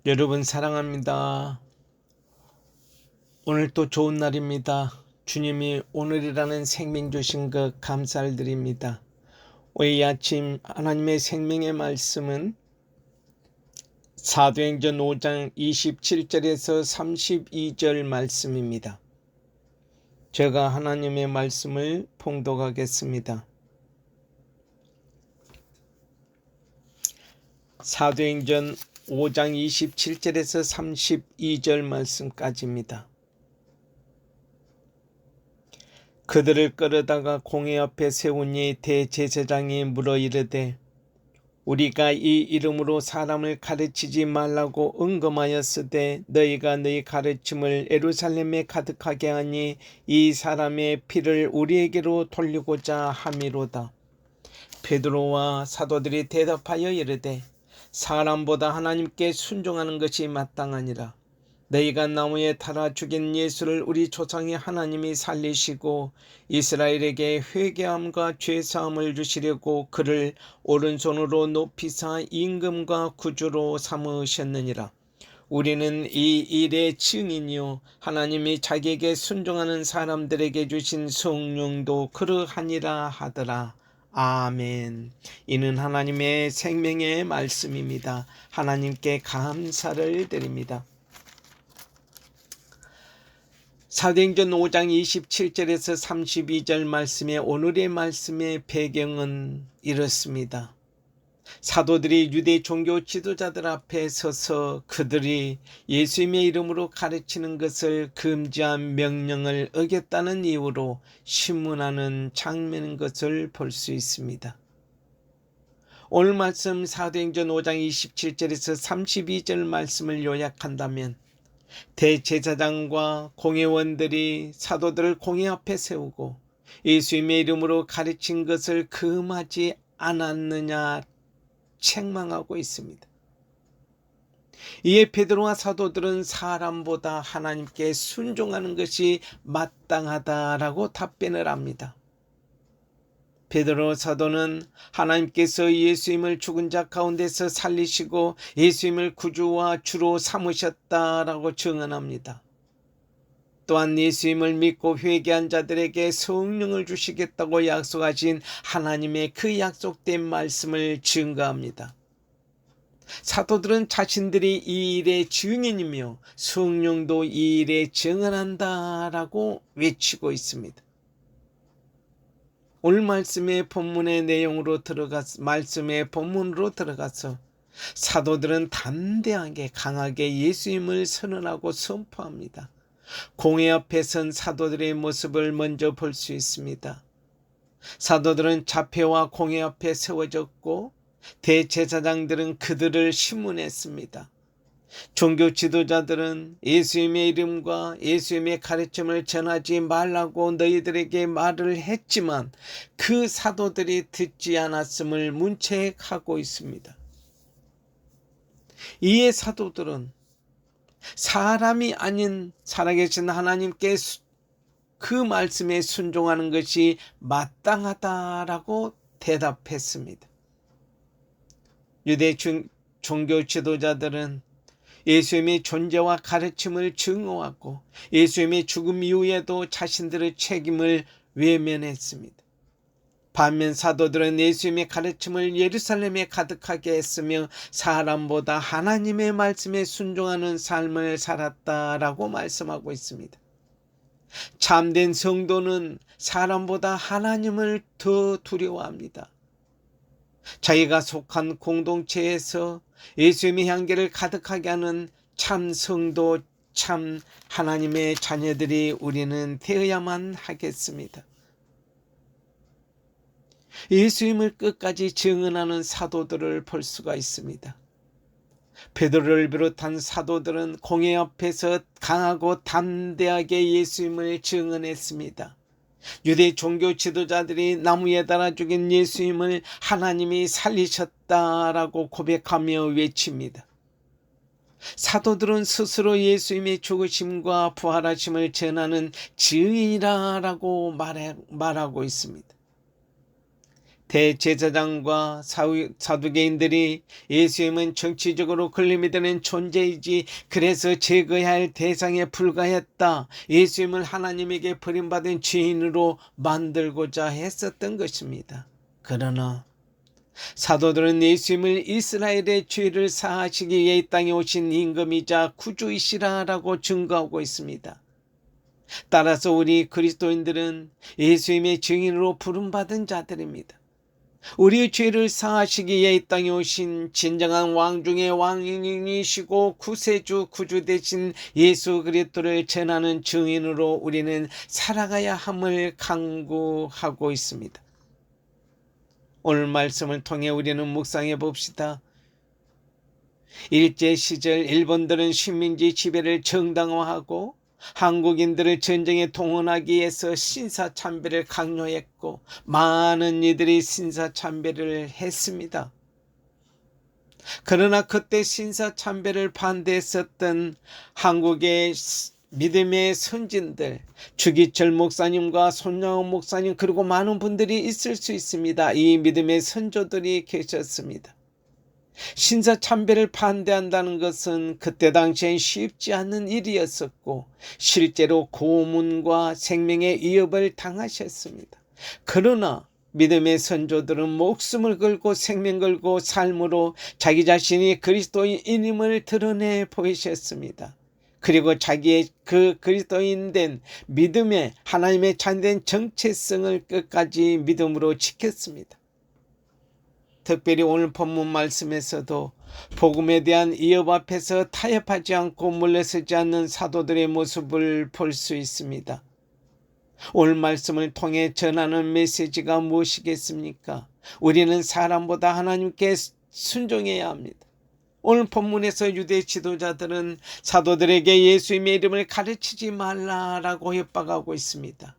여러분 사랑합니다. 오늘 또 좋은 날입니다. 주님이 오늘이라는 생명 주신 것 감사를 드립니다. 오늘 이 아침 하나님의 생명의 말씀은 사도행전 5장 27절에서 32절 말씀입니다. 제가 하나님의 말씀을 봉독하겠습니다. 사도행전 5장 27절에서 32절 말씀까지입니다. 그들을 끌어다가 공회 앞에 세우니 대제사장이 물어 이르되 우리가 이 이름으로 사람을 가르치지 말라고 응검하였으되 너희가 너희 가르침을 예루살렘에 가득하게 하니 이 사람의 피를 우리에게로 돌리고자 함이로다. 베드로와 사도들이 대답하여 이르되 사람보다 하나님께 순종하는 것이 마땅하니라. 너희가 나무에 달아 죽인 예수를 우리 조상의 하나님이 살리시고 이스라엘에게 회개함과 죄사함을 주시려고 그를 오른손으로 높이사 임금과 구주로 삼으셨느니라. 우리는 이 일의 증인이요 하나님이 자기에게 순종하는 사람들에게 주신 성령도 그러하니라 하더라. 아멘. 이는 하나님의 생명의 말씀입니다. 하나님께 감사를 드립니다. 사도행전 5장 27절에서 32절 말씀의 오늘의 말씀의 배경은 이렇습니다. 사도들이 유대 종교 지도자들 앞에 서서 그들이 예수님의 이름으로 가르치는 것을 금지한 명령을 어겼다는 이유로 신문하는 장면인 것을 볼 수 있습니다. 오늘 말씀 사도행전 5장 27절에서 32절 말씀을 요약한다면 대제사장과 공회원들이 사도들을 공회 앞에 세우고 예수님의 이름으로 가르친 것을 금하지 않았느냐 책망하고 있습니다. 이에 베드로와 사도들은 사람보다 하나님께 순종하는 것이 마땅하다라고 답변을 합니다. 베드로 사도는 하나님께서 예수님을 죽은 자 가운데서 살리시고 예수님을 구주와 주로 삼으셨다라고 증언합니다. 또한 예수님을 믿고 회개한 자들에게 성령을 주시겠다고 약속하신 하나님의 그 약속된 말씀을 증거합니다. 사도들은 자신들이 이 일의 증인이며 성령도 이 일에 증언한다라고 외치고 있습니다. 오늘 말씀의 본문의 내용으로 말씀의 본문으로 들어가서 사도들은 담대하게 강하게 예수님을 선언하고 선포합니다. 공회 앞에 선 사도들의 모습을 먼저 볼 수 있습니다. 사도들은 자폐와 공회 앞에 세워졌고 대제사장들은 그들을 신문했습니다. 종교 지도자들은 예수님의 이름과 예수님의 가르침을 전하지 말라고 너희들에게 말을 했지만 그 사도들이 듣지 않았음을 문책하고 있습니다. 이에 사도들은 사람이 아닌 살아계신 하나님께 그 말씀에 순종하는 것이 마땅하다라고 대답했습니다. 유대 종교 지도자들은 예수님의 존재와 가르침을 증오하고 예수님의 죽음 이후에도 자신들의 책임을 외면했습니다. 반면 사도들은 예수님의 가르침을 예루살렘에 가득하게 했으며 사람보다 하나님의 말씀에 순종하는 삶을 살았다라고 말씀하고 있습니다. 참된 성도는 사람보다 하나님을 더 두려워합니다. 자기가 속한 공동체에서 예수님의 향기를 가득하게 하는 참 성도, 참 하나님의 자녀들이 우리는 되어야만 하겠습니다. 예수님을 끝까지 증언하는 사도들을 볼 수가 있습니다. 베드로를 비롯한 사도들은 공회 앞에서 강하고 담대하게 예수님을 증언했습니다. 유대 종교 지도자들이 나무에 달아 죽인 예수님을 하나님이 살리셨다라고 고백하며 외칩니다. 사도들은 스스로 예수님의 죽으심과 부활하심을 전하는 증인이라고 말하고 있습니다. 대제사장과 사두개인들이 예수님은 정치적으로 권력이 되는 존재이지 그래서 제거해야 할 대상에 불과했다. 예수님을 하나님에게 버림받은 죄인으로 만들고자 했었던 것입니다. 그러나 사도들은 예수님을 이스라엘의 죄를 사하시기 위해 이 땅에 오신 임금이자 구주이시라라고 증거하고 있습니다. 따라서 우리 그리스도인들은 예수님의 증인으로 부름받은 자들입니다. 우리의 죄를 사하시기 위해 이 땅에 오신 진정한 왕 중의 왕이시고 구세주 구주 되신 예수 그리스도를 전하는 증인으로 우리는 살아가야 함을 강구하고 있습니다. 오늘 말씀을 통해 우리는 묵상해 봅시다. 일제시절 일본들은 식민지 지배를 정당화하고 한국인들을 전쟁에 동원하기 위해서 신사참배를 강요했고 많은 이들이 신사참배를 했습니다. 그러나 그때 신사참배를 반대했었던 한국의 믿음의 선진들 주기철 목사님과 손양원 목사님 그리고 많은 분들이 있을 수 있습니다. 이 믿음의 선조들이 계셨습니다. 신사참배를 반대한다는 것은 그때 당시엔 쉽지 않은 일이었었고 실제로 고문과 생명의 위협을 당하셨습니다. 그러나 믿음의 선조들은 목숨을 걸고 생명 걸고 삶으로 자기 자신이 그리스도인임을 드러내 보이셨습니다. 그리고 자기의 그 그리스도인된 믿음의 하나님의 참된 정체성을 끝까지 믿음으로 지켰습니다. 특별히 오늘 본문 말씀에서도 복음에 대한 위협 앞에서 타협하지 않고 물러서지 않는 사도들의 모습을 볼 수 있습니다. 오늘 말씀을 통해 전하는 메시지가 무엇이겠습니까? 우리는 사람보다 하나님께 순종해야 합니다. 오늘 본문에서 유대 지도자들은 사도들에게 예수님의 이름을 가르치지 말라라고 협박하고 있습니다.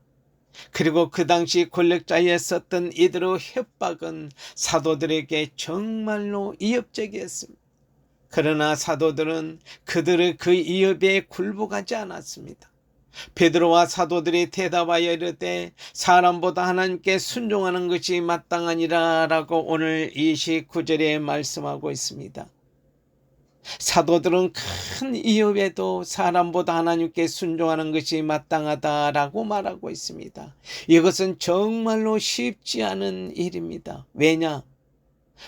그리고 그 당시 권력자였었던 이들의 협박은 사도들에게 정말로 위협적이었습니다. 그러나 사도들은 그들의 그 위협에 굴복하지 않았습니다. 베드로와 사도들이 대답하여 이르되 사람보다 하나님께 순종하는 것이 마땅하니라 라고 오늘 29절에 말씀하고 있습니다. 사도들은 큰 위협에도 사람보다 하나님께 순종하는 것이 마땅하다라고 말하고 있습니다. 이것은 정말로 쉽지 않은 일입니다. 왜냐?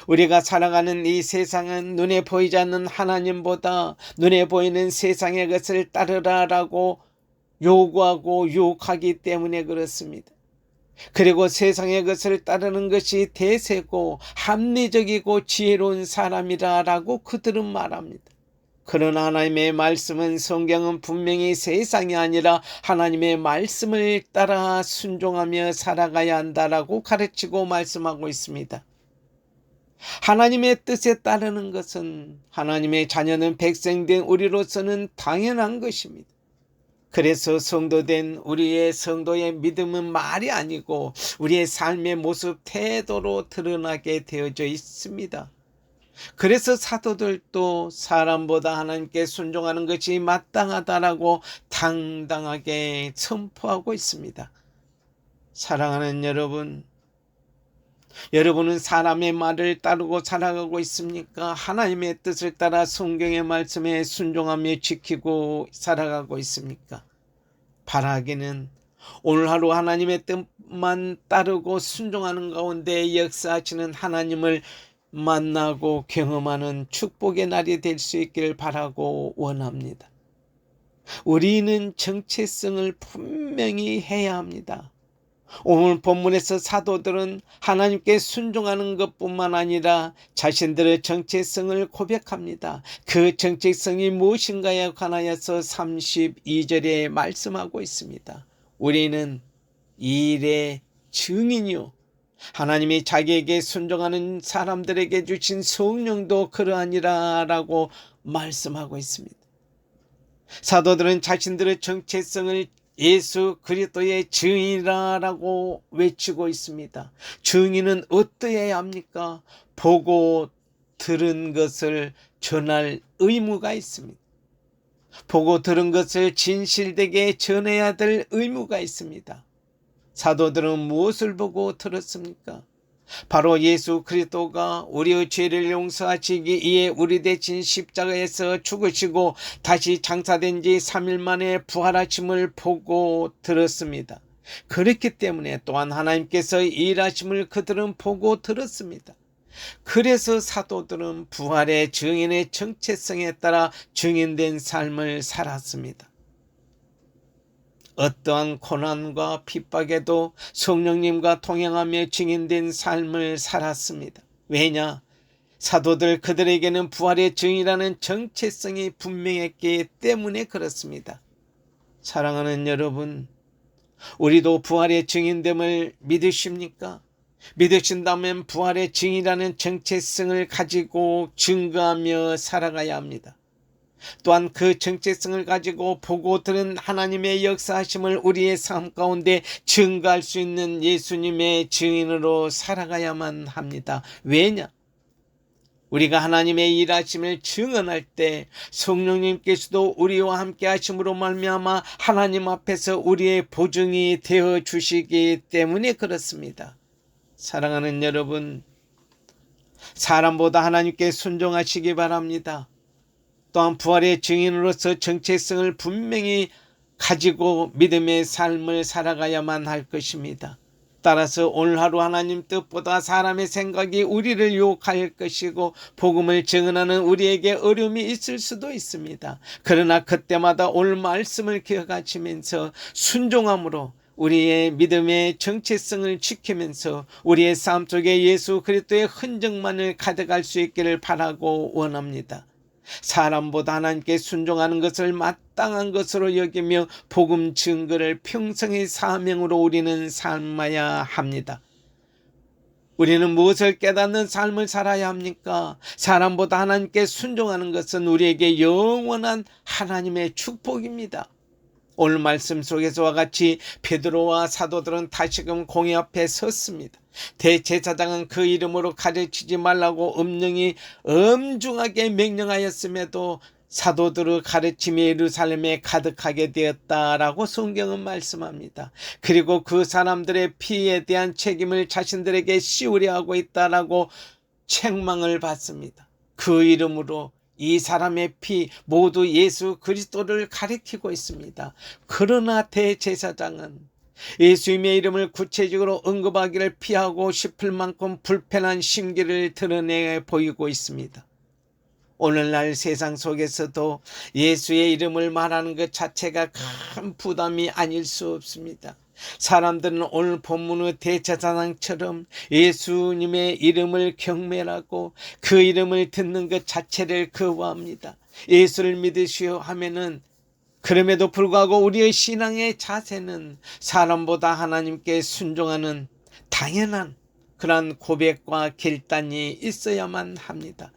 우리가 살아가는 이 세상은 눈에 보이지 않는 하나님보다 눈에 보이는 세상의 것을 따르라라고 요구하고 유혹하기 때문에 그렇습니다. 그리고 세상의 것을 따르는 것이 대세고 합리적이고 지혜로운 사람이라고 그들은 말합니다. 그러나 하나님의 말씀은 성경은 분명히 세상이 아니라 하나님의 말씀을 따라 순종하며 살아가야 한다라고 가르치고 말씀하고 있습니다. 하나님의 뜻에 따르는 것은 하나님의 자녀는 백성된 우리로서는 당연한 것입니다. 그래서 성도된 우리의 성도의 믿음은 말이 아니고 우리의 삶의 모습 태도로 드러나게 되어져 있습니다. 그래서 사도들도 사람보다 하나님께 순종하는 것이 마땅하다라고 당당하게 선포하고 있습니다. 사랑하는 여러분, 여러분은 사람의 말을 따르고 살아가고 있습니까? 하나님의 뜻을 따라 성경의 말씀에 순종하며 지키고 살아가고 있습니까? 바라기는 오늘 하루 하나님의 뜻만 따르고 순종하는 가운데 역사하시는 하나님을 만나고 경험하는 축복의 날이 될 수 있기를 바라고 원합니다. 우리는 정체성을 분명히 해야 합니다. 오늘 본문에서 사도들은 하나님께 순종하는 것뿐만 아니라 자신들의 정체성을 고백합니다. 그 정체성이 무엇인가에 관하여서 32절에 말씀하고 있습니다. 우리는 이 일의 증인이요 하나님이 자기에게 순종하는 사람들에게 주신 성령도 그러하니라라고 말씀하고 있습니다. 사도들은 자신들의 정체성을 예수 그리스도의 증인이라고 외치고 있습니다. 증인은 어떠해야 합니까? 보고 들은 것을 전할 의무가 있습니다. 보고 들은 것을 진실되게 전해야 될 의무가 있습니다. 사도들은 무엇을 보고 들었습니까? 바로 예수 그리스도가 우리의 죄를 용서하시기 위해 우리 대신 십자가에서 죽으시고 다시 장사된 지 3일 만에 부활하심을 보고 들었습니다. 그렇기 때문에 또한 하나님께서 일하심을 그들은 보고 들었습니다. 그래서 사도들은 부활의 증인의 정체성에 따라 증인된 삶을 살았습니다. 어떠한 고난과 핍박에도 성령님과 동행하며 증인된 삶을 살았습니다. 왜냐? 사도들 그들에게는 부활의 증인이라는 정체성이 분명했기 때문에 그렇습니다. 사랑하는 여러분, 우리도 부활의 증인됨을 믿으십니까? 믿으신다면 부활의 증인이라는 정체성을 가지고 증거하며 살아가야 합니다. 또한 그 정체성을 가지고 보고 들은 하나님의 역사하심을 우리의 삶 가운데 증거할 수 있는 예수님의 증인으로 살아가야만 합니다. 왜냐? 우리가 하나님의 일하심을 증언할 때 성령님께서도 우리와 함께 하심으로 말미암아 하나님 앞에서 우리의 보증이 되어 주시기 때문에 그렇습니다. 사랑하는 여러분, 사람보다 하나님께 순종하시기 바랍니다. 또한 부활의 증인으로서 정체성을 분명히 가지고 믿음의 삶을 살아가야만 할 것입니다. 따라서 오늘 하루 하나님 뜻보다 사람의 생각이 우리를 유혹할 것이고 복음을 증언하는 우리에게 어려움이 있을 수도 있습니다. 그러나 그때마다 오늘 말씀을 기억하시면서 순종함으로 우리의 믿음의 정체성을 지키면서 우리의 삶 속에 예수 그리스도의 흔적만을 가져갈 수 있기를 바라고 원합니다. 사람보다 하나님께 순종하는 것을 마땅한 것으로 여기며 복음 증거를 평생의 사명으로 우리는 삶아야 합니다. 우리는 무엇을 깨닫는 삶을 살아야 합니까? 사람보다 하나님께 순종하는 것은 우리에게 영원한 하나님의 축복입니다. 오늘 말씀 속에서와 같이 베드로와 사도들은 다시금 공회 앞에 섰습니다. 대제사장은 그 이름으로 가르치지 말라고 엄중하게 명령하였음에도 사도들의 가르침이 예루살렘에 가득하게 되었다라고 성경은 말씀합니다. 그리고 그 사람들의 피에 대한 책임을 자신들에게 씌우려 하고 있다라고 책망을 받습니다. 그 이름으로 이 사람의 피 모두 예수 그리스도를 가리키고 있습니다. 그러나 대제사장은 예수님의 이름을 구체적으로 언급하기를 피하고 싶을 만큼 불편한 심기를 드러내 보이고 있습니다. 오늘날 세상 속에서도 예수의 이름을 말하는 것 자체가 큰 부담이 아닐 수 없습니다. 사람들은 오늘 본문의 대제사장처럼 예수님의 이름을 경멸하고 그 이름을 듣는 것 자체를 거부합니다. 예수를 믿으시오 하면은 그럼에도 불구하고 우리의 신앙의 자세는 사람보다 하나님께 순종하는 당연한 그런 고백과 결단이 있어야만 합니다.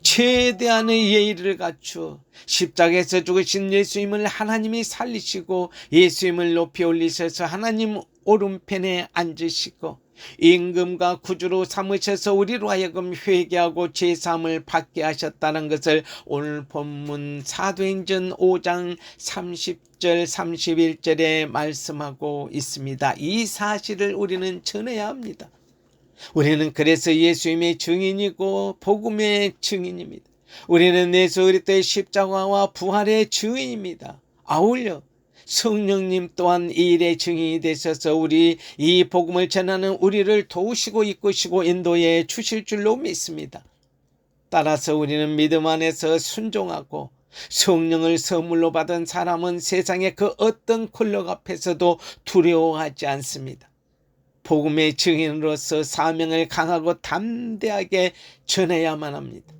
최대한의 예의를 갖추어 십자가에서 죽으신 예수님을 하나님이 살리시고 예수님을 높이 올리셔서 하나님 오른편에 앉으시고 임금과 구주로 삼으셔서 우리로 하여금 회개하고 제사함을 받게 하셨다는 것을 오늘 본문 사도행전 5장 30절 31절에 말씀하고 있습니다. 이 사실을 우리는 전해야 합니다. 우리는 그래서 예수님의 증인이고 복음의 증인입니다. 우리는 예수 그리스도의 십자가와 부활의 증인입니다. 아울러 성령님 또한 이 일의 증인이 되셔서 우리 이 복음을 전하는 우리를 도우시고 이끄시고 인도해 주실 줄로 믿습니다. 따라서 우리는 믿음 안에서 순종하고 성령을 선물로 받은 사람은 세상의 그 어떤 권력 앞에서도 두려워하지 않습니다. 복음의 증인으로서 사명을 강하고 담대하게 전해야만 합니다.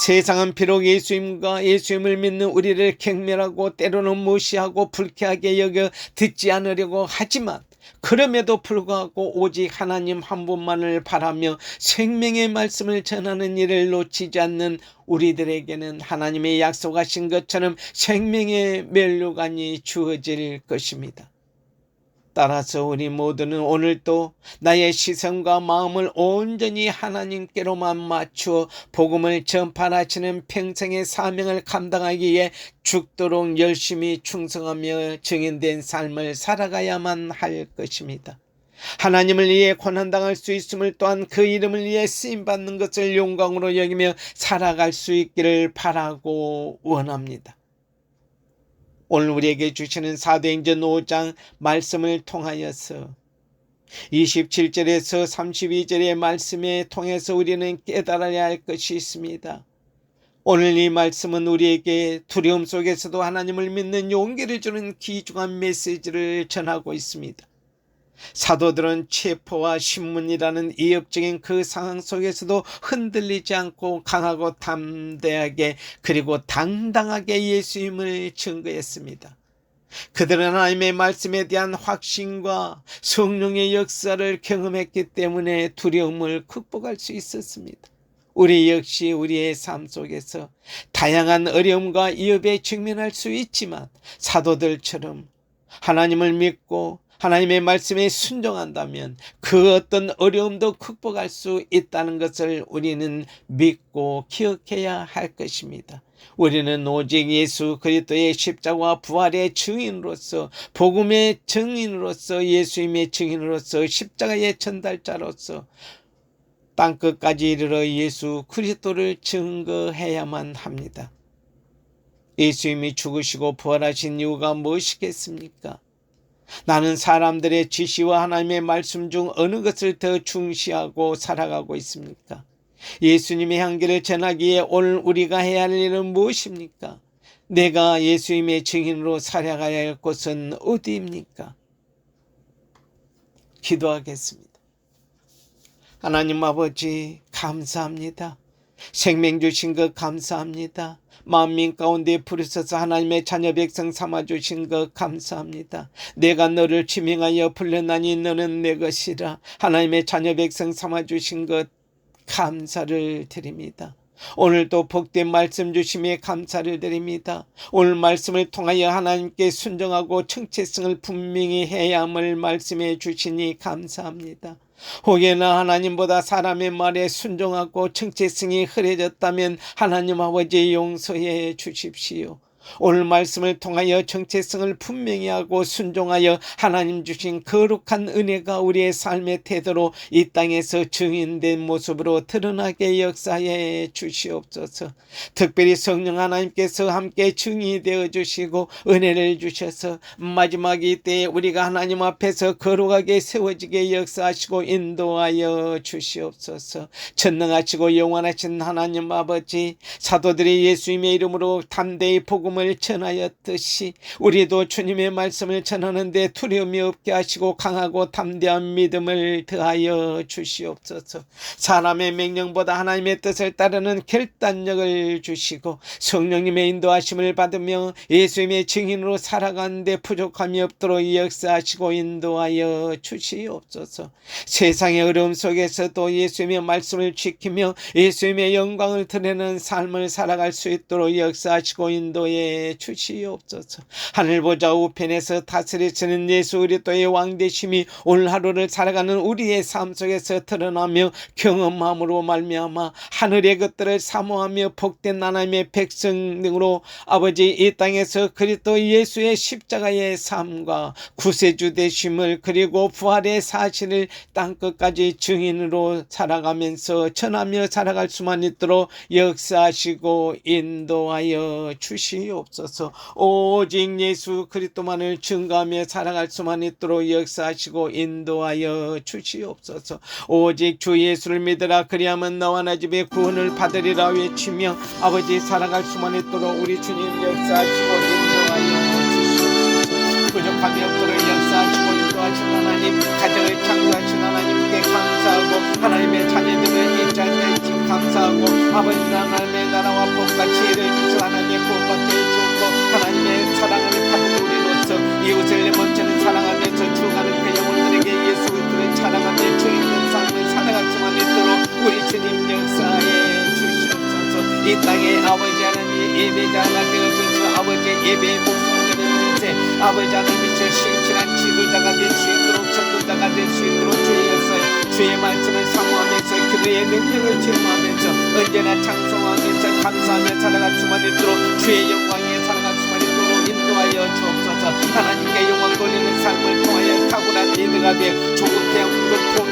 세상은 비록 예수님을 믿는 우리를 경멸하고 때로는 무시하고 불쾌하게 여겨 듣지 않으려고 하지만 그럼에도 불구하고 오직 하나님 한 분만을 바라며 생명의 말씀을 전하는 일을 놓치지 않는 우리들에게는 하나님의 약속하신 것처럼 생명의 면류관이 주어질 것입니다. 따라서 우리 모두는 오늘도 나의 시선과 마음을 온전히 하나님께로만 맞추어 복음을 전파하시는 평생의 사명을 감당하기 위해 죽도록 열심히 충성하며 증인된 삶을 살아가야만 할 것입니다. 하나님을 위해 고난당할 수 있음을 또한 그 이름을 위해 쓰임받는 것을 영광으로 여기며 살아갈 수 있기를 바라고 원합니다. 오늘 우리에게 주시는 사도행전 5장 말씀을 통하여서 27절에서 32절의 말씀에 통해서 우리는 깨달아야 할 것이 있습니다. 오늘 이 말씀은 우리에게 두려움 속에서도 하나님을 믿는 용기를 주는 귀중한 메시지를 전하고 있습니다. 사도들은 체포와 신문이라는 위협적인 그 상황 속에서도 흔들리지 않고 강하고 담대하게 그리고 당당하게 예수님을 증거했습니다. 그들은 하나님의 말씀에 대한 확신과 성령의 역사를 경험했기 때문에 두려움을 극복할 수 있었습니다. 우리 역시 우리의 삶 속에서 다양한 어려움과 위협에 직면할 수 있지만 사도들처럼 하나님을 믿고 하나님의 말씀에 순종한다면 그 어떤 어려움도 극복할 수 있다는 것을 우리는 믿고 기억해야 할 것입니다. 우리는 오직 예수 그리스도의 십자가와 부활의 증인으로서 복음의 증인으로서 예수님의 증인으로서 십자가의 전달자로서 땅끝까지 이르러 예수 그리스도를 증거해야만 합니다. 예수님이 죽으시고 부활하신 이유가 무엇이겠습니까? 나는 사람들의 지시와 하나님의 말씀 중 어느 것을 더 중시하고 살아가고 있습니까? 예수님의 향기를 전하기에 오늘 우리가 해야 할 일은 무엇입니까? 내가 예수님의 증인으로 살아가야 할 곳은 어디입니까? 기도하겠습니다. 하나님 아버지 감사합니다. 생명 주신 것 감사합니다. 만민 가운데 부르셔서 하나님의 자녀 백성 삼아주신 것 감사합니다. 내가 너를 지명하여 불렀나니 너는 내 것이라. 하나님의 자녀 백성 삼아주신 것 감사를 드립니다. 오늘도 복된 말씀 주심에 감사를 드립니다. 오늘 말씀을 통하여 하나님께 순종하고 정체성을 분명히 해야 함을 말씀해 주시니 감사합니다. 혹여나 하나님보다 사람의 말에 순종하고 정체성이 흐려졌다면 하나님 아버지 용서해 주십시오. 오늘 말씀을 통하여 정체성을 분명히 하고 순종하여 하나님 주신 거룩한 은혜가 우리의 삶의 태도로 이 땅에서 증인된 모습으로 드러나게 역사해 주시옵소서. 특별히 성령 하나님께서 함께 증인이 되어 주시고 은혜를 주셔서 마지막 이때에 우리가 하나님 앞에서 거룩하게 세워지게 역사하시고 인도하여 주시옵소서. 전능하시고 영원하신 하나님 아버지, 사도들이 예수님의 이름으로 담대히 복음을 전하였듯이 우리도 주님의 말씀을 전하는데 두려움이 없게 하시고 강하고 담대한 믿음을 더하여 주시옵소서. 사람의 명령보다 하나님의 뜻을 따르는 결단력을 주시고 성령님의 인도하심을 받으며 예수님의 증인으로 살아가는데 부족함이 없도록 역사하시고 인도하여 주시옵소서. 세상의 어려움 속에서도 예수님의 말씀을 지키며 예수님의 영광을 드러내는 삶을 살아갈 수 있도록 역사하시고 인도해 주시옵소서. 하늘 보좌 우편에서 다스리시는 예수 그리스도의 왕되심이 오늘 하루를 살아가는 우리의 삶 속에서 드러나며 경험함으로 말미암아 하늘의 것들을 사모하며 복된 하나님의 백성 등으로 아버지 이 땅에서 그리스도 예수의 십자가의 삶과 구세주 되심을 그리고 부활의 사실을 땅끝까지 증인으로 살아가면서 전하며 살아갈 수만 있도록 역사하시고 인도하여 주시옵소서. 오직 예수 그리스도만을 증거하며 살아갈 수만 있도록 역사하시고 인도하여 주시옵소서. 오직 주 예수를 믿으라 그리하면 너와 나 집에 구원을 받으리라 외치며 아버지 살아갈 수만 있도록 우리 주님 역사하시고 인도하여 주시옵소서. 부족함이 없도록 역사하시고 인도하신 하나님, 가정을 창조하신 하나님께 감사하고 하나님의 자녀들을 입장할 때 감사하고 아버지 하나님의 나라와 복과 지혜를 주신 하나님의 구원받게 해주고 하나님의 사랑을 받은 우리로서 이웃을 멈추는 사랑하면서 죽어가는 그 영혼들에게 예수 그리스도를 자랑하며 주 있는 삶을 살아갈 수만 있도록 우리 주님 역사해 주시옵소서. 이 땅에 아버지 하나님 예배자 하나 되어주셔서 아버지 예배의 목숨을 드리는 새 아버지 하나님의 신실한 지도자가 될 수 있도록 전도자가 될 수 있도록 주의 역사에 주의 말씀을 사모하면서 그들의 능력을 체험하면서 언제나 찬송하면서 감사하며 살아갈 수만 있도록 주의 영광에 살아갈 수만 있도록 인도하여 주옵소서. 하나님께 영광 돌리는 삶을 통하여 탁월한 리더가 되어 조국대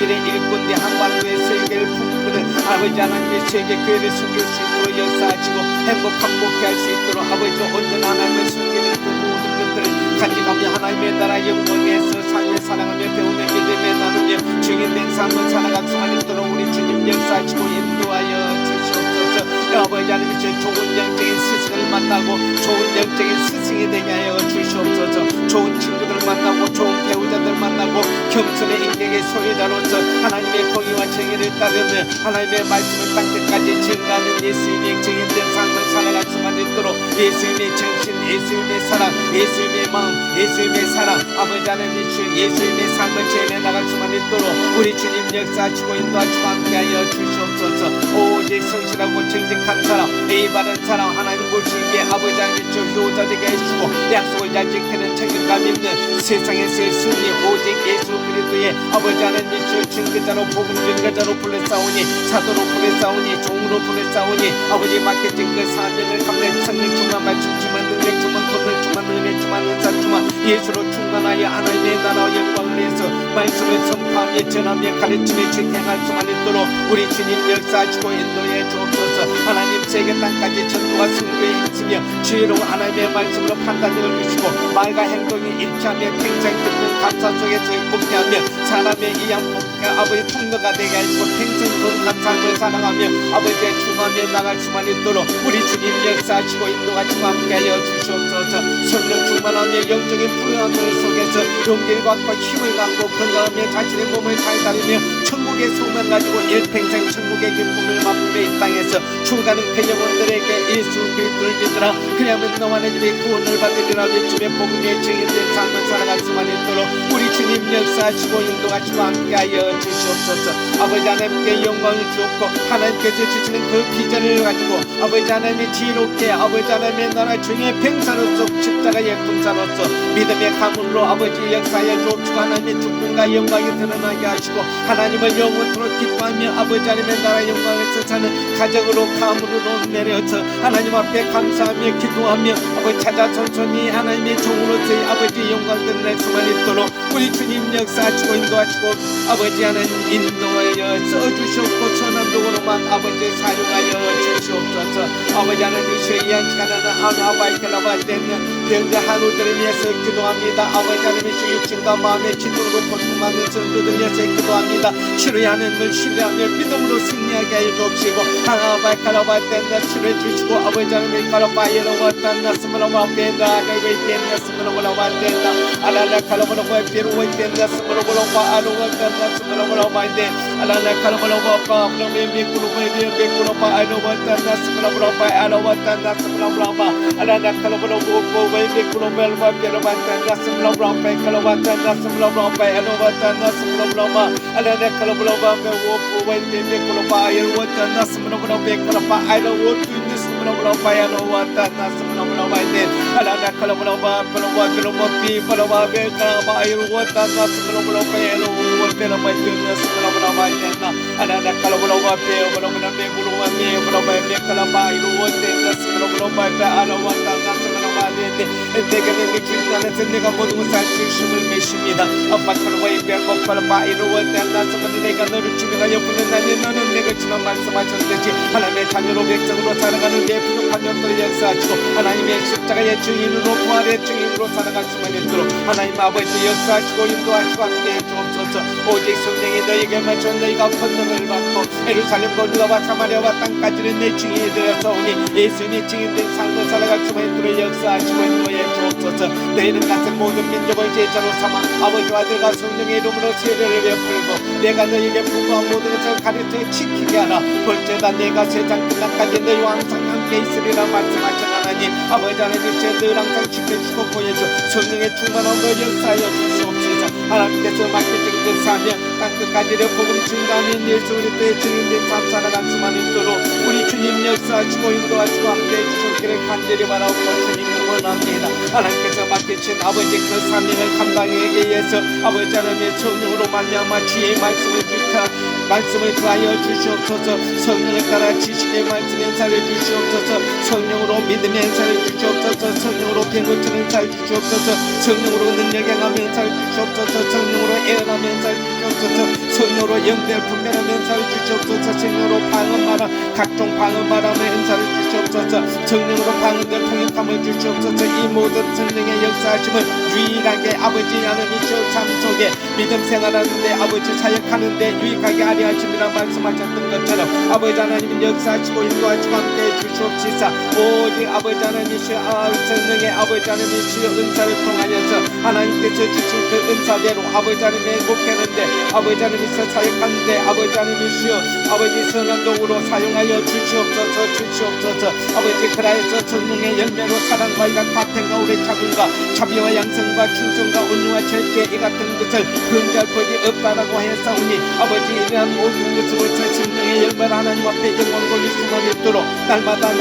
일에 일꾼대 한반도의 세계를 품는 아버지 하나님의 세계 교회를 섬길 수 있도록 역사하시고 행복하게 할 수 있도록 아버지 온전한 하나님의 섬기는 그 모든 것들을 간직하며 하나님의 나라 영광에서 삶을 사랑하며 배우며 믿음에 나누며 증인된 삶을 살아갈 수만 있도록 우리 주님 역사하시고 인도하여 주시옵소서. 아버지 하나님 좋은 영적인 스승을 만나고 좋은 영적인 스승이 되게 하여 주시옵소서. 좋은 친구들 만나고 좋은 배우자들 만나고 겸손의 인격의 소유자로서 하나님의 공의와 정의를 따르며 하나님의 말씀을 땅끝까지 증거하는 예수님의 증인된 삶을 살아갈 수만 있도록 예수님의 정신, 예수님의 사랑, 예수님의 마음, 예수님의 사랑 아버지 하나님 주 예수님의 삶을 재내 나갈 수만 있도록 우리 주님 역사하시고 인도하시고 함께하여 주시옵소서. 오직 성실하고 정직한 사람, 예의 바른 사람 하나님 보시기에 아버지 하나님 주 효자 되게 해주시고 약속을 잘 지키는 책임감 있는 세상에서의 승리 오직 예수 그리스도의 아버지 하나님 주 증거자로 복음 증거자로 불러싸우니 사도로 불러싸우니 종으로 불러싸우니 아버지 맡겨진 그 사명을 감내 성령 충만 말씀 충만 능력 충만 권능 충만 은혜 충만 은사 충만 예수로 충만하여 하나님의 나라와 영광을 위해서 말씀을 선포하며 전하며 가르치며 지탱할 수만 있도록 우리 주님 역사하시고 인도해 주옵소서. 하나님 세계 땅까지 전도와 승부에 힘쓰며 지혜로운 하나님의 말씀으로 판단력을 주시고 말과 행동이 일치하며 평생 듣는 감사 속에서 복귀하며 사람의 이양복과 아버지 통로가 되게 하시고 평생 거룩한 삶을 사랑하며 아버지의 충만하며 나갈 수만 있도록 우리 주님 역사하시고 인도하시고 함께하여 주시옵소서. 성령 충만하며 영적인 부유함을 속에서 용기를 갖고 힘을 갖고 건강하며 자신의 몸을 잘 다루며 천국의 소망을 가지고 일평생 천국의 기쁨을 맛보며 이 땅에서 죽어가는 그 영혼들에게 예수 그리스도를 믿으라 그리하면 너와 내 집에 구원을 받으리라 외치며 복음의 증인된 삶을 살아갈 수만 있도록 우리 주님 역사하시고 인도하시고 함께하여 주시옵소서. 아버지 하나님께 영광을 주옵고 하나님께서 주시는 그 비전을 가지고 아버지 하나님의 지혜롭게 아버지 하나님의 나라 중에 병사로서 십자가의 군사로서 믿음의 가문으로 아버지 역사에 주옵시고 하나님의 축복과 영광이 드러나게 하시고 하나님을 영원토록 기뻐하며 아버지 하나님의 나라 영광에서 사는 가정으로 가문으로 내려서 하나님 앞에 감사하며 기도하며 아버지 찾아 천천히 하나님의 종으로서의 아버지 영광 드러낼 수만 있도록 우리 주님 역사하시고 인도하시고 아버지 하나님 인도하여 써주시옵고 선한 도구로만 아버지 사용하여 주시옵소서. 아버지 하나님 쉐이한 시간에는 아나바이케라바 되는 병자 한우들을 위해서 기도합니다. 아버지 하나님 육신과 마음의 진동으로 고통받는 성도들 위해서 기도합니다. 치료해야 하는 걸 신뢰하며 믿음으로 승리하게 하여 주옵시고 아나바이케라바 된다 치료해 주시고 아버지 하나님 카라바이로 왔다 스물어와 벤다 아가이베 된다 스물어와 된다 알라라 카라바로와 비로와 된다 스물어와 아로와 된다 스물어와 된 알라라 카라바로와 파브로메 미쿠로메 미쿠로파 아로와 된다 스물어와 아로와 된다 스물어와 알라라 카라바로와 미쿠로멜와 비로와 된다 스물어와 칼로와 된다 스물어와 아로와 된다 스물어와 알라라 카라바로와 메오포와 미쿠로파 아로와 된다 스물어와 카라파 아로와 된다 스물어와 아로와 된다 스물어와 된 알라라 카라바로와 비로와 비로와 비로와 베카라바 아로와 된다 스물어와 아로와 베로와 된다 스물어와 된다 알라라 카라바로와 베오로와 메구로와 메구로와 메카라바 아로와 된다 스물어와 아로와 된다 스물어와 내가 내게 주신 안에서 내가 모든 것을 할 수 있음을 믿습니다. 아빠 카라바이 베고파라바 아로와 된다 스물어와 내가 너를 주명하여 부르나니 너는 내가 지난 말씀하셨듯이 하나님의 자녀로 백성으로 살아가는 내 부족한 영들을 역사하시고 하나님의 십자가의 증인으로 부활의 증인으로 살아갈 수만 있도록 하나님 아버지 역사하시고 인도하시고 함께해 주옵소서. 오직 성령이 너에게만 전 너희가 권능을 받고 예루살렘과 유다와 사마리아와 땅까지는 내 증인이 되어서 오니 예수님의 증인된 삶을 살아갈 수만 있도록 역사하시고 인도해 주옵소서. 너희는 같은 모든 민족을 제자로 삼아 아버지와 아들과 성령의 이름으로 세례를 베풀고 내가 너희에게 부고한 모든 것을 가르쳐 지키게 하라. 볼지어다 내가 세상 끝날까지 너희와 항상 함께 있으리라 말씀하신 하나님 아버지 하나님 늘 항상 지켜주고 보여줘 성령의 충만한 걸 역사하여 주시옵소서. 하나님께서 맡겨진 그 사명 땅끝까지를 복음 증거하는 예수 그리스도의 증인된 삶 살아갈 수만 있도록 우리 주님 역사하시고 인도하시고 함께해 주시옵소서. 주기를 간절히 바라고 주님 원합니다. 하나님께서 맡기신 아버지 그 사명을 감당하기 위해서 아버지 하나님의 성령으로 말미암아 주의 말씀을 더하여 주시옵소서. 성령을 따라 지식의 말씀 연사를 주시옵소서. 성령으로 믿음의 연사를 주시옵소서. 성령으로 변고처럼 연사를 주시옵소서. 성령으로 능력의 연사를 주시옵소서. 성령으로 애언하며 연사를 주시옵소서. 성령으로 영별 분별하며 연사를 주시옵소서. 성령으로 방언 각종 방언 말하며 연사를 주시옵소서. 성령으로 방언들 통역함을 주시옵소서. 이 모든 성령의 역사하심을 유일하게 아버지 하나님이시오 삶 속에 믿음 생활하는데 아버지 사역하는데 유익하게 하려 하심이라 말씀하셨던 것처럼 아버지 하나님은 역사하시고 인도하시고 함께해 주시옵시사. 오직 아버지 하나님이시오 성령의 아버지 하나님이시오 은사를 통하여서 하나님께서 주신 그 은사대로 아버지 하나님의 목회하는데 아버지 하나님이시오 사역하는데 아버지 하나님이시오 아버지 선한 도구로 사용하여 주시옵소서. 아버지 그라에서 성령의 열매로 사랑과 이가 화평과 오래 참음과 자비와 양성과 충성과 온유와 절제 이 같은 것을 금지할 법이 없다라고 하였사오니 아버지 이러한 모든 것으로서 성령의 열매를 하나님 앞에 영광 돌릴 수만 있도록 날마다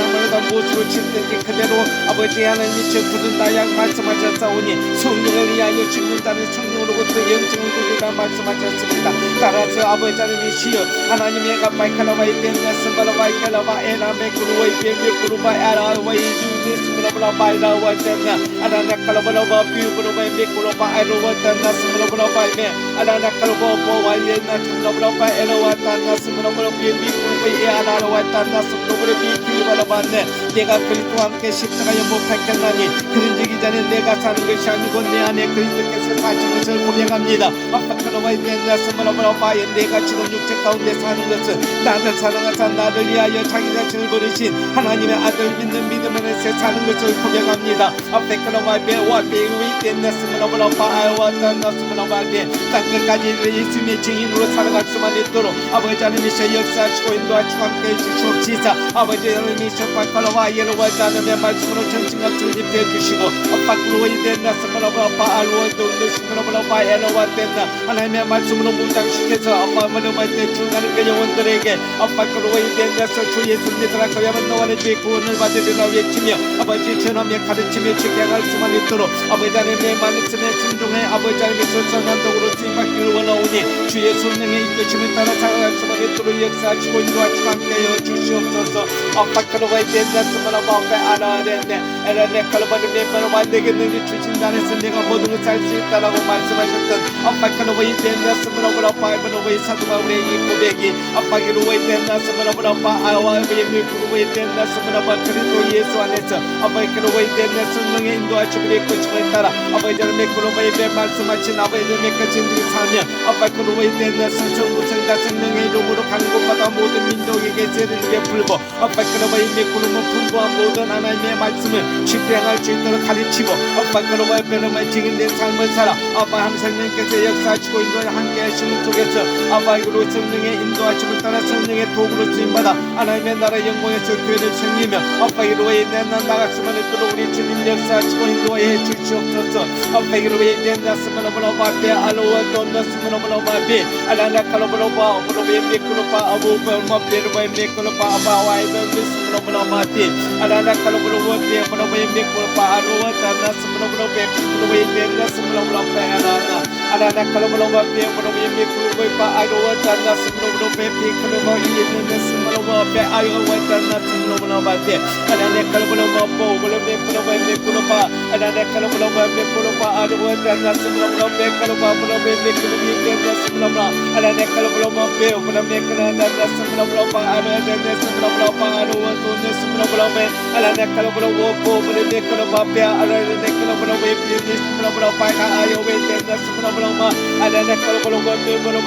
무엇으로 짓든지 그대로 아버지 하나님이시여 부른다 양 말씀하셨사오니 성령을 위하여 죽는 자는 성령으로부터 영생을 누리라 말씀하셨습니다. 따라서 아버지 하나님이시여 하나님의 가바이카라바이 벤나스바라바이 카라바 에라메 구루와이 벤베구루바 에라와이 주니스브라바라 바이라와 텐나 아라나 칼라바라바 비우브라바이 메구라바 에로와 텐나 스브라바라바이 메 아라나 칼라바바 와이에나 춤라바라바 에로와 텐나 스브라바라 비우브라바이 에라와 텐나 스브라바라 비우브라바네 내가 그리스도와 함께 십자가에 못 박혔나니 그런즉 이제는 내가 사는 것이 아니고 내 안에 그리스도께서 사신 것을 고백합니다. 아빠카라바이 벤나 스브라바라바이 내가 지금 육체 가운데 사는 것은 나를 사랑하사 나를 위하여 자기 자신을 버리신 하나님의 아들 믿는 믿음 안에서 사는 것을 고백합니다. 아페크라바이 베와 베위 댄나스므라바라바 아와 딴나스므라바데 땅끝까지 예수님의 증인으로 살아갈 수만 있도록 아버지 하나님이시여 역사하시고 인도하시고 함께해 주시옵시사. 아버지 하나님이시여 파카라바 예로와 하나님의 말씀으로 정신같이 입혀 주시고 아빠크로이 댄나스므라바라바 알로와 돈데스므라바라바 에로와 댄나 하나님의 말씀으로 무장시켜서 아빠 머리만 때 중간의 그 영혼들에게 아빠크로이 댄나서 주 예수 믿으라 그야만 너와의 죄 구원을 받으리라 외치며 아버지 전함에 가르치며 지켜갈 수만 있도록 아버지 하나님의 말씀에 순종해 아버지 하나님의 선한 도구로 쓰임받기를 원하오니 주의 성령의 이끄심을 따라 살아갈 수만 있도록 역사하시고 인도하시고 함께하여 주시옵소서. 아빠크로바이 댄나스마라바 앞에 알아야겠네 에라네 칼바르네 바라바 내게 능력 주신 나에서 내가 모든 것을 할 수 있다라고 말씀하셨던 아빠크로바이 댄나스마라바 바이바노바이 사두바우레 이 고백이 아빠기로바이 댄나스마라바 아와바이 미쿠로바이 댄나스마라바 그리스도 예수 안에서 아빠기로바이 댄나스 성령의 인도하심을 이끄심을 따라 아버지 하나님의 그로바이 배 말씀하신 아버지 하나님의 그 진리를 살며 아빠기로바이 댄나스 성부성자 성령의 이름으로 가는 곳마다 모든 민족에게 세를 베풀고 아빠기로바이 미쿠로모 풍부한 모든 하나님의 말씀을 쉽게 행할 수 있도록 가르치고 아빠기로바이 베르마의 증인된 삶을 살아 아빠 하나님께서 역사하시고 인도에 함께 하시는 속에서 아빠기로 성령의 인도하심을 따라 성령의 도구로 쓰임받아 하나님의 나라 영광에서 교회를 섬기며 아빠기로의 내나 나갈 수만 있도록 우리 주님 역사하시고 인도해 주시옵소서. 아빠기로의 내나 스마라바라바베 알로와 돈나스마라바라바베 알라나 칼로바라바 브로베 메크로바 아부바마 베르바이 메크로바 아바와이더 미스마라바라바티 알라나 칼로바라바베 브로베 메크로바 알로와 돈나스마라바라베 브로베 덴나스마라바라베 알라나 칼로바라바베 브로베 메크로바 알로와 돈나스마라바라베 메크로바 이에네스마라바라베 알로와 돈나스마라바라베 알라나 칼로바라바보 브로베 브로베 메크로바 알라나 칼로바라바베 브로바 알로와 돈나스마라바라베 칼로바 브로베 메크로비 덴나스마라바라 알라나 칼로바라바베 브로베 덴나스마라바라바 알로와 덴나스마라바라바 알로와 돈나스마라바라베 알라나 칼로바라바보 브로베 메크로바베 알라나 칼로바라바베 덴나스마라바라바 아요베 덴나스마라바라마 알라나 칼로바라바베 브로베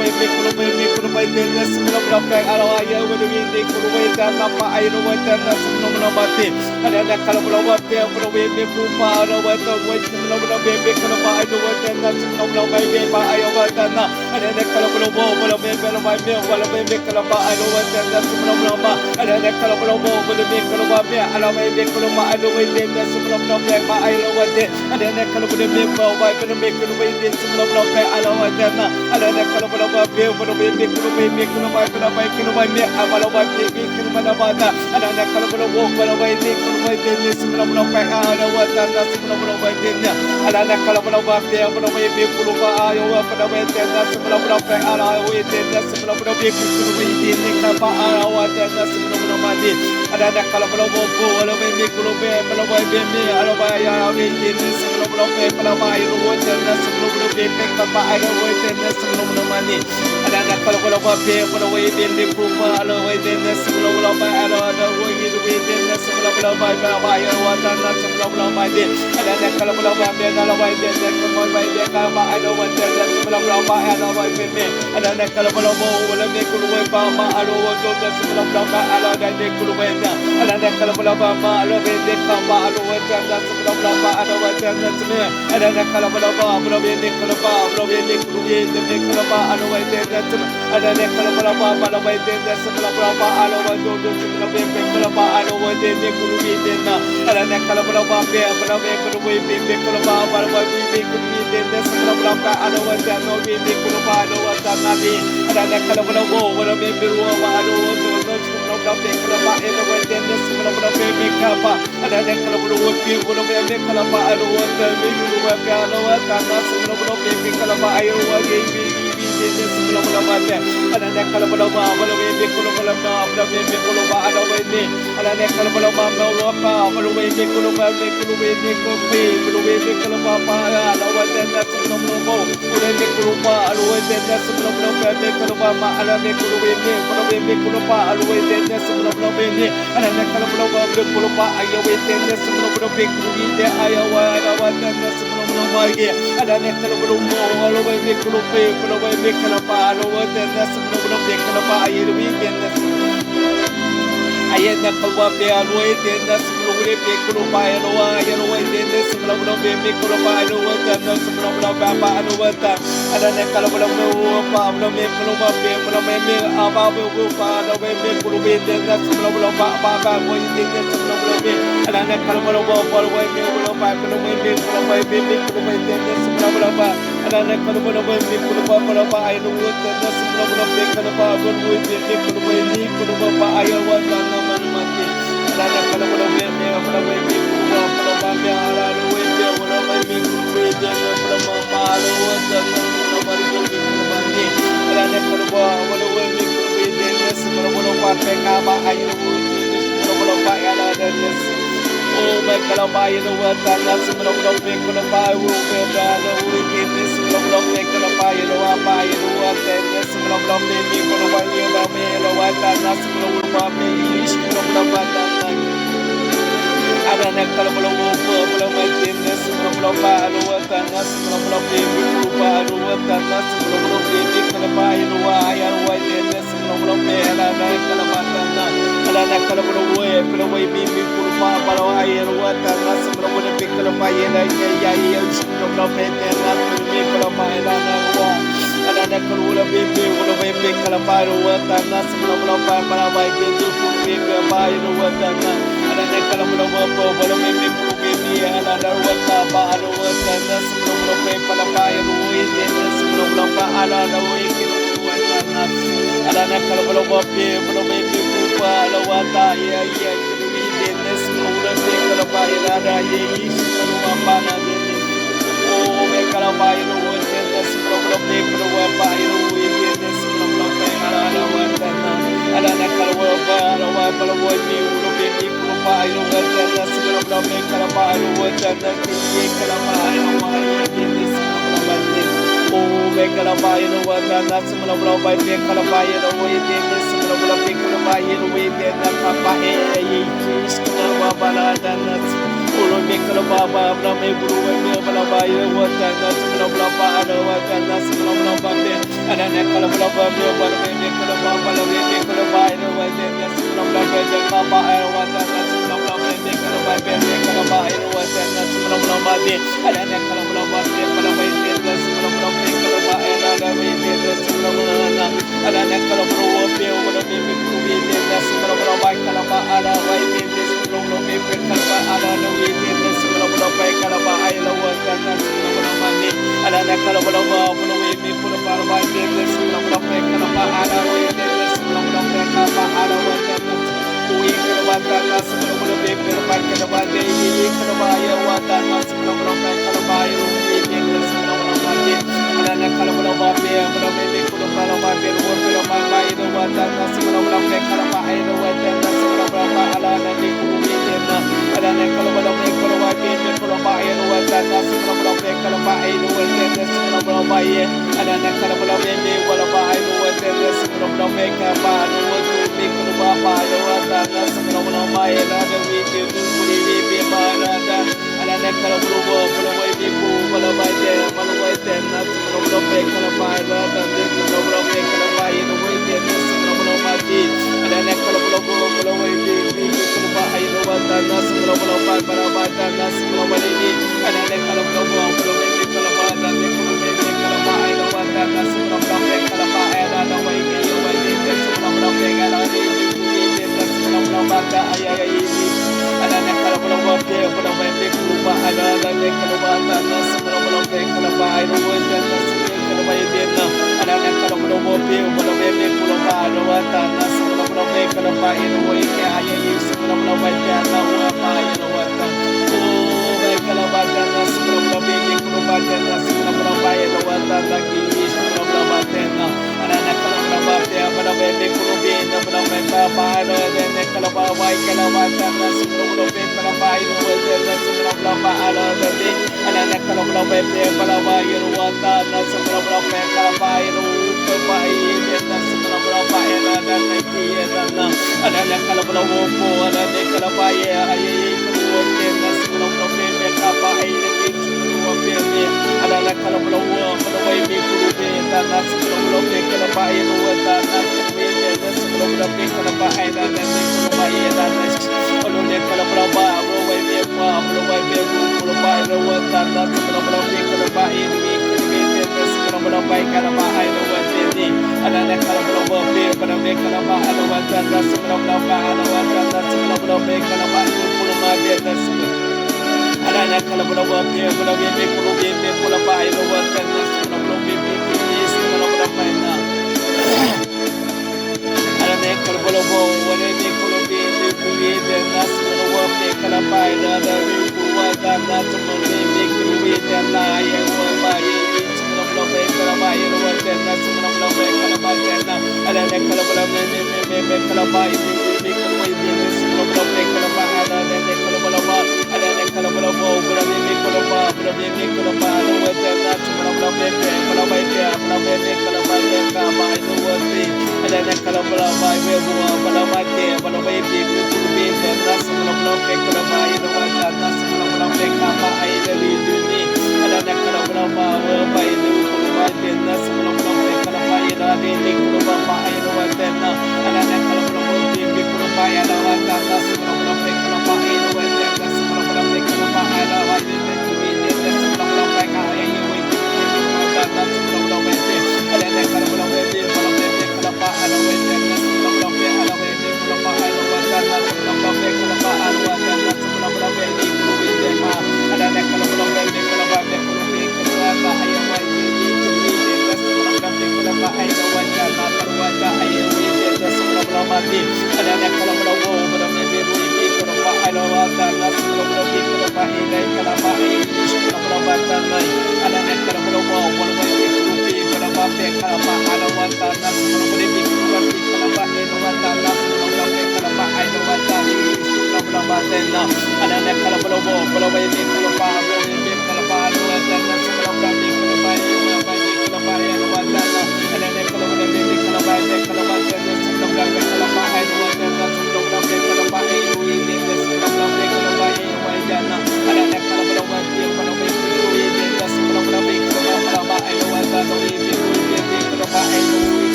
메크로바 덴나스마라바라베 알로와 야오베 덴코로베 덴나파 아이로와 덴나스마라바라바테 알라나 칼로바라바베 브로베 메크로바 알로와 돈나스마라바라베 메크로바 아이로와 덴나스마라바라베 아요바 덴나 알라나 칼로바라보 브로베 베로바베 월로베 메크로바 아이로와 덴나스마라바라마 알라나 칼로바라보 브로베 메크로바베 알로와 메크로바 아이로와 덴나스마라바라베 아이로와 덴 알라나 칼로바라베 브로베 메크로바 덴나스마라바라베 알로와 덴나 알라나 칼로바라베 브로베 메크로바 메크로바 브로베 메크로바 메 아발로바 메크로바나바다 알라나 칼로바라보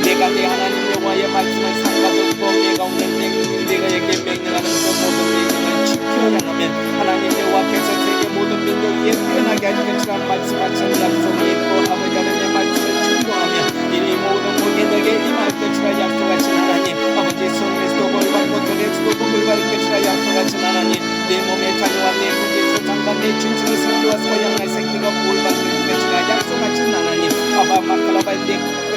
내가 내 하나님 여호와의 말씀을 삼가두고 내가 오늘 내가에게 명령하는 그 모든 명령을 지켜 행하면 하나님 여호와께서 세계 모든 민족 위에 태어나게 하실 것이라 말씀하신 약속이 있고 아버지 하나님의 말씀을 충동하며 이 모든 복이 너에게 임할 것이라 약속하신 하나님 아버지 성에서도 벌받고 돈에서도 복을 받을 것이라 약속하신 하나님 내 몸의 자녀와 내 부지에서 장관 내 짐승의 새끼와 소양의 새끼가 복을 받을 것이라 약속하신 하나님 아바 마카라바이 내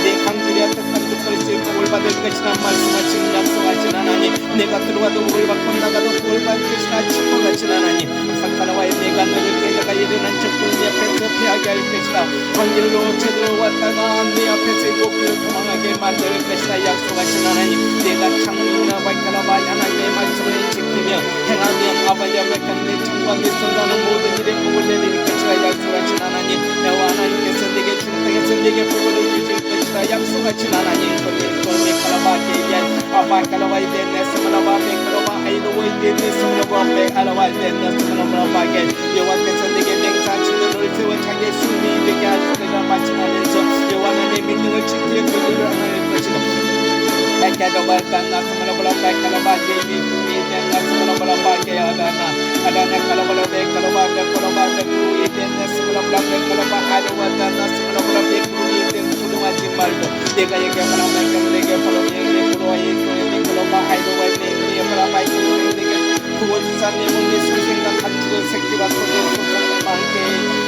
내 강들이야 뜻한 뜻거리에 복을 받을 것이라 말씀하신 약속하신 하나님 내가 들어와도 복을 받고 나가도 복을 받을 것이라 축복하신 하나님 사카라와의 내가 너를 대가가 일어난 적군 네 앞에서 피하게 할 것이라 광길로 쳐들어왔다가 네 앞에서 목표를 도망하게 만들 것이라 약속하신 하나님 내가 창문이나 발가라와 하나님의 말씀을 지키며 행하면 아버지와 내 창과 내 손가는 모든 일에 복을 내릴 것이라 약속하신 하나님 여호와 하나님께서 내게 준 땅에서 내게 복을 주실 것이라 약속하신 하나님 그네 카라바게 아바카라바이 데네 스마라바 베카라바 아이노이 데네 스마라바 베카라바이 데네 스마라바 바게 여호와께서 내게 맹세하신 너를 세워 자기의 숨이 되게 하시리라 말씀하면서 여호와는 내 명령을 지키려 그들을 할 것이다 백야도발간나 스마라바라 베카라바 데미 구이데네 스마라바라 바게 아다나 칼라바라 베카라바 베카라바 베쿠이 데네 스마라바라 베카라바 아도와다나 스마라바라 베쿠이 데네 하지 말고 내가 얘기하면 내게 바로 내게 불어와이 내 글로바 아이도와 내 바라바이 내게 구원주사님 내 생각 가지고 새끼와 소재 소장을 많게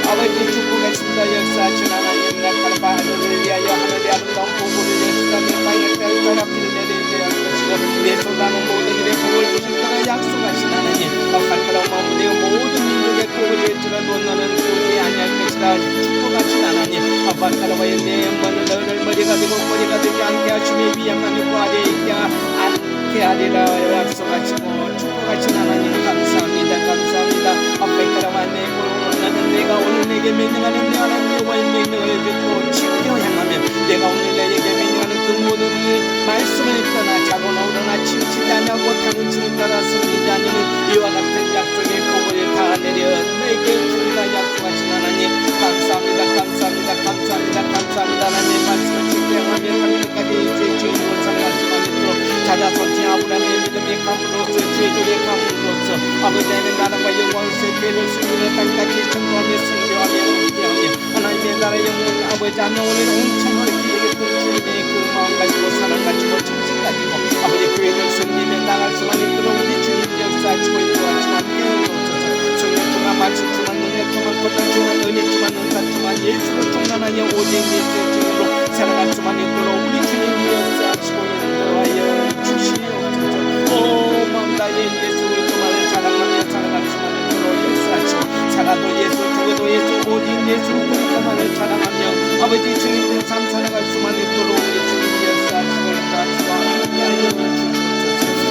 아버지 축복하신다 역사하신 하나님 나 칼바를 위하여 하늘의 아름다운 보고를 여시다 내 땅에 별따라 빌내리게 할 것이고 내 손다는 모든 일에 복을 주실 거라 약속하신 하나님 아파카라 마무리의 모든 민족의 복을 주시는 너는 도저히 아니할 것이다 축복하신 하나님 아파카라와의 내 너를 머리가 되고 머리가 되지 않게 하시며 위험한 그 아래에 있게 않게 하리라 약속하시고 축복하신 하나님 감사합니다 감사합니다 아베카라와 내 고로는 나는 내가 오늘 내게 명령하는 내 하나님 여호와의 명령을 듣고 지켜 행하며 내가 오늘 내게 명령하는 그 모든 말씀을 떠나 자고나 오르나 침치지 않냐고 타는 층을 따라 숨기지 않으면 이와 같은 약속의 복을 다 내려 내게 주리라 약속하신 하나님 감사합니다 감사합니다 감사합니다 감사합니다 하나님의 말씀을 지켜하며 하늘까지 이제 주인으로 살아갈 수만 있도록 자자손지 아브라함의 믿음의 감으로서 죄족의 감으로서 아버지의 나라와 영광을 세배를 숨기는 땅까지 청구하며 순교하며 함께하며 하나님의 나라 영광 아버지 하며 오늘 온천을 기회에 주님의 그 마음 가지고 사랑 가지고 정신 가지고 아버지 교회를 승리며 나갈 수만 있도록 우리 주님 역사하시고 인도하시고 함께해 주옵소서 성령 중한 말씀 중한 은혜 중한 고통 중한 은혜 중한 은사 중한 예수로 충만하여 오직 예수의 주님으로 살아갈 수만 있도록 우리 주님 역사하시고 인도하여 주시옵소서 오 마음다해 예수 그리스도만을 자랑하며 살아갈 수만 있도록 역사하시고 살아도 예수 죽어도 예수 오직 예수 그리스도만을 자랑하며 아버지 주님의 삶 살아갈 수만 있도록 우리 주님 역사하시고 인도하시고 함께하여 주시옵소서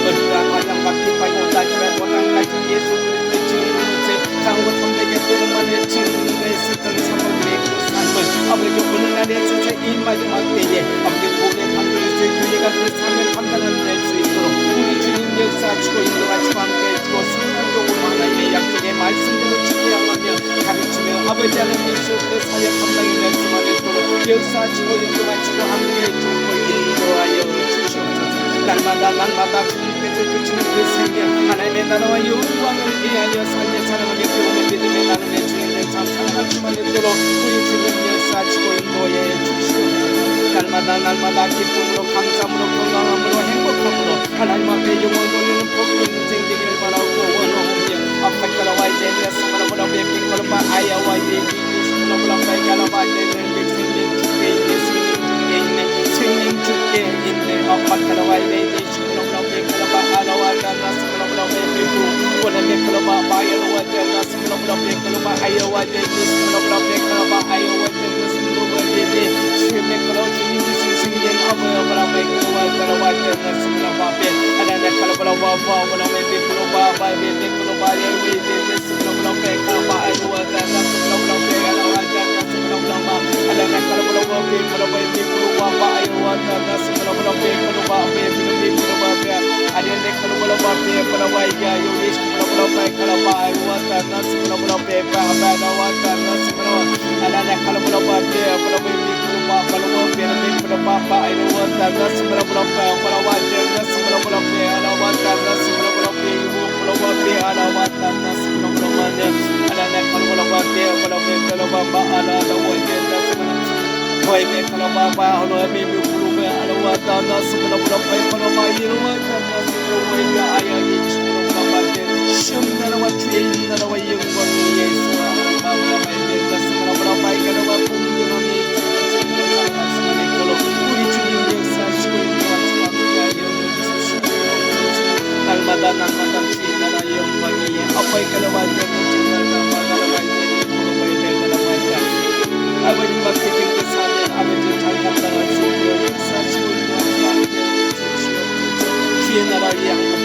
어떠한 환난과 핍박이 온다지라도 땅까지 예수 그리스도의 주님으로서 강고 탐백의 보름만을 증거했었던 사모들의 그 삶을 아버지 오늘날에 서서 이 마지막 때에 아버지 복의 판결에서 교회가 그 삶을 판단을 낼 수 있도록 우리 주님 역사하시고 인도하시고 함께해주고 순간적으로 하나님의 약속의 말씀대로 지켜나가며 가르치며 아버지 하나님 그 사역 감당해낼 수만 있도록 역사하시고 인도하시고 함께해주고 인도하여 주시옵소서 날마다 주님께서 주시는 그 생명 하나님의 나라와 영광을 위하여 삶의 사랑하며 교훈을 믿으며 나눔의 주님의 삶 살아갈 수만 있도록 우리 주님 역사하시고 인도해 주시옵소서 날마다 기쁨으로 감사함으로 건강함으로 행복함으로 하나님 앞에 영원 돌리는 복된 인생 되기를 바라고 원하오며 아파카라와 이제 스마라보라 베피콜바 아야와 이제 스마라보라 베카라와 이제 생명 주께 있네 생명 주께 있네 아파카라와 이제 스마라보라 베카라바 아라와 라나 스마라보라 베피고 원래 베카라바 바이로와 젤라 스마라보라 베카라바 아야와 이제 스마라보라 베카라바 아야와 이제 스마라보라 이제 주님의 거로 주님 주신 생명 아버지와 베카라와 베카라와 아버님 밖에 그 사면 아버지 잘 감당할 수 있도록 역사하시고 인도하시고 기회 나라의 양복